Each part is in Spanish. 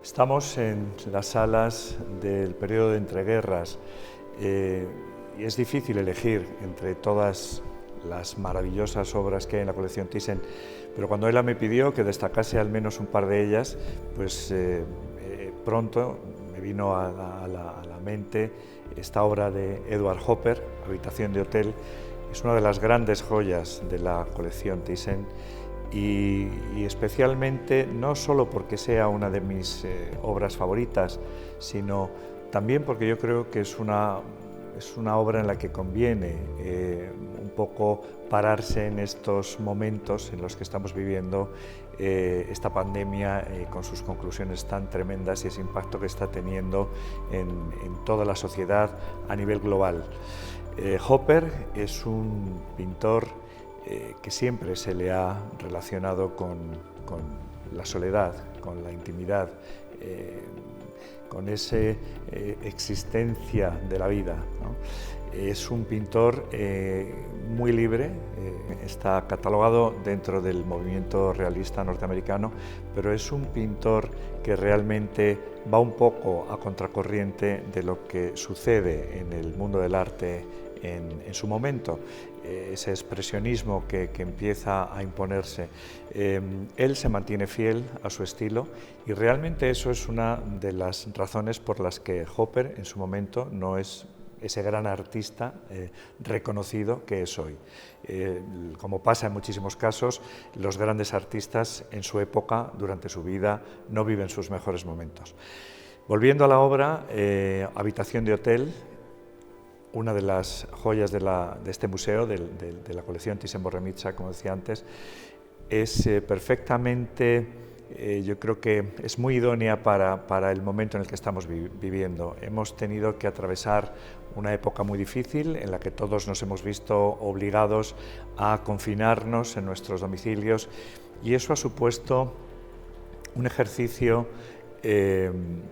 Estamos en las salas del periodo de entreguerras y es difícil elegir entre todas las maravillosas obras que hay en la colección Thyssen, pero cuando ella me pidió que destacase al menos un par de ellas, pues pronto me vino a la mente esta obra de Edward Hopper, Habitación de hotel. Es una de las grandes joyas de la colección Thyssen y especialmente no solo porque sea una de mis obras favoritas, sino también porque yo creo que es una obra en la que conviene un poco pararse en estos momentos en los que estamos viviendo esta pandemia con sus conclusiones tan tremendas y ese impacto que está teniendo en toda la sociedad a nivel global. Hopper es un pintor que siempre se le ha relacionado con la soledad, con la intimidad, con esa existencia de la vida, ¿no? Es un pintor muy libre, está catalogado dentro del movimiento realista norteamericano, pero es un pintor que realmente va un poco a contracorriente de lo que sucede en el mundo del arte en su momento, ese expresionismo que empieza a imponerse. Él se mantiene fiel a su estilo y realmente eso es una de las razones por las que Hopper en su momento no es ese gran artista reconocido que es hoy. Como pasa en muchísimos casos, los grandes artistas en su época, durante su vida, no viven sus mejores momentos. Volviendo a la obra, Habitación de hotel, una de las joyas de este museo, de la colección Thyssen-Bornemisza, como decía antes, es perfectamente, yo creo que es muy idónea para el momento en el que estamos viviendo. Hemos tenido que atravesar una época muy difícil en la que todos nos hemos visto obligados a confinarnos en nuestros domicilios y eso ha supuesto un ejercicio en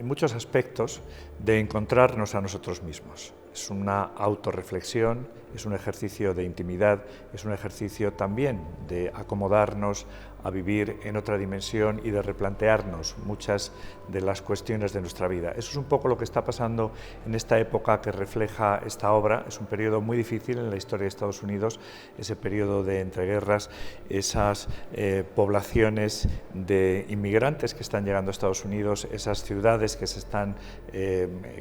muchos aspectos de encontrarnos a nosotros mismos. Es una autorreflexión, es un ejercicio de intimidad, es un ejercicio también de acomodarnos a vivir en otra dimensión y de replantearnos muchas de las cuestiones de nuestra vida. Eso es un poco lo que está pasando en esta época que refleja esta obra. Es un periodo muy difícil en la historia de Estados Unidos, ese periodo de entreguerras, esas poblaciones de inmigrantes que están llegando a Estados Unidos, esas ciudades que se están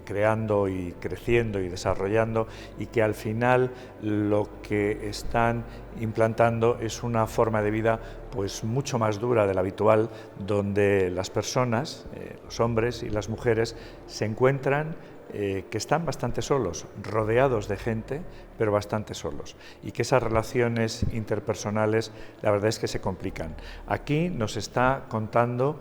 creando y creciendo y desarrollando y que al final lo que están implantando es una forma de vida pues mucho más dura de la habitual, donde las personas, los hombres y las mujeres, se encuentran que están bastante solos, rodeados de gente, pero bastante solos, y que esas relaciones interpersonales la verdad es que se complican. Aquí nos está contando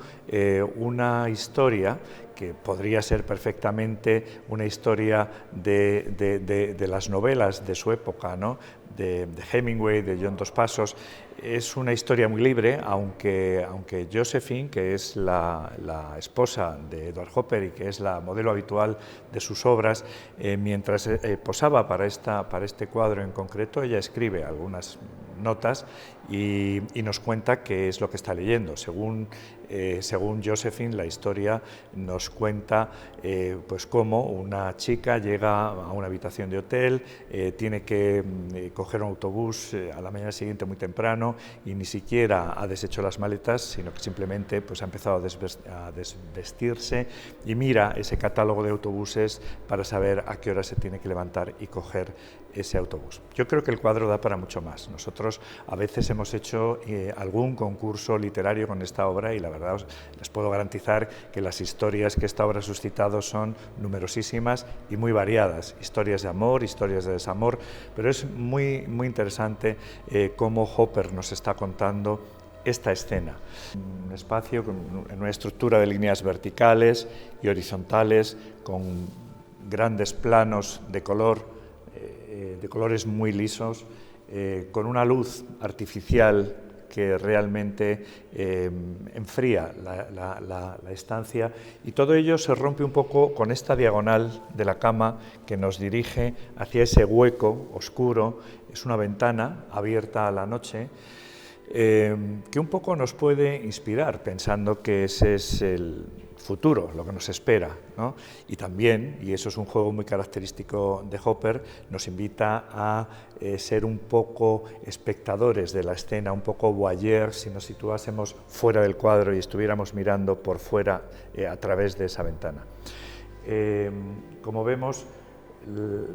una historia que podría ser perfectamente una historia de las novelas de su época, ¿no? de Hemingway, de John Dos Passos. Es una historia muy libre, aunque Josephine, que es la esposa de Edward Hopper y que es la modelo habitual de sus obras, mientras posaba para este cuadro en concreto, ella escribe algunas notas y nos cuenta qué es lo que está leyendo. Según Josephine, la historia nos cuenta pues cómo una chica llega a una habitación de hotel, tiene que coger un autobús a la mañana siguiente muy temprano y ni siquiera ha deshecho las maletas, sino que simplemente pues, ha empezado a desvestirse y mira ese catálogo de autobuses para saber a qué hora se tiene que levantar y coger ese autobús. Yo creo que el cuadro da para mucho más. Nosotros a veces hemos hecho algún concurso literario con esta obra y la verdad les puedo garantizar que las historias que esta obra ha suscitado son numerosísimas y muy variadas. Historias de amor, historias de desamor, pero es muy interesante cómo Hopper nos está contando esta escena. Un espacio en una estructura de líneas verticales y horizontales con grandes planos de colores muy lisos, con una luz artificial que realmente enfría la estancia, y todo ello se rompe un poco con esta diagonal de la cama que nos dirige hacia ese hueco oscuro. Es una ventana abierta a la noche que un poco nos puede inspirar, pensando que ese es el futuro, lo que nos espera, ¿no? Y también, y eso es un juego muy característico de Hopper, nos invita a ser un poco espectadores de la escena, un poco voyeur, si nos situásemos fuera del cuadro y estuviéramos mirando por fuera a través de esa ventana. Como vemos,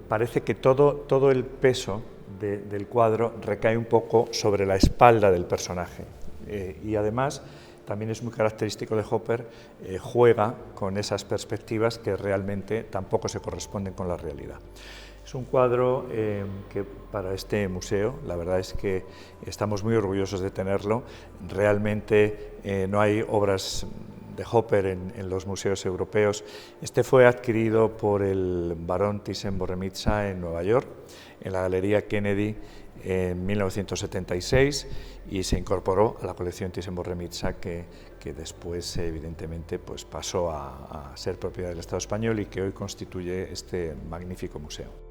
parece que todo el peso del cuadro recae un poco sobre la espalda del personaje, y además también es muy característico de Hopper, juega con esas perspectivas que realmente tampoco se corresponden con la realidad. Es un cuadro que para este museo, la verdad es que estamos muy orgullosos de tenerlo. Realmente no hay obras de Hopper en los museos europeos. Este fue adquirido por el barón Thyssen-Bornemisza en Nueva York, en la Galería Kennedy, en 1976, y se incorporó a la colección Thyssen-Bornemisza que después evidentemente pues pasó a ser propiedad del Estado español y que hoy constituye este magnífico museo.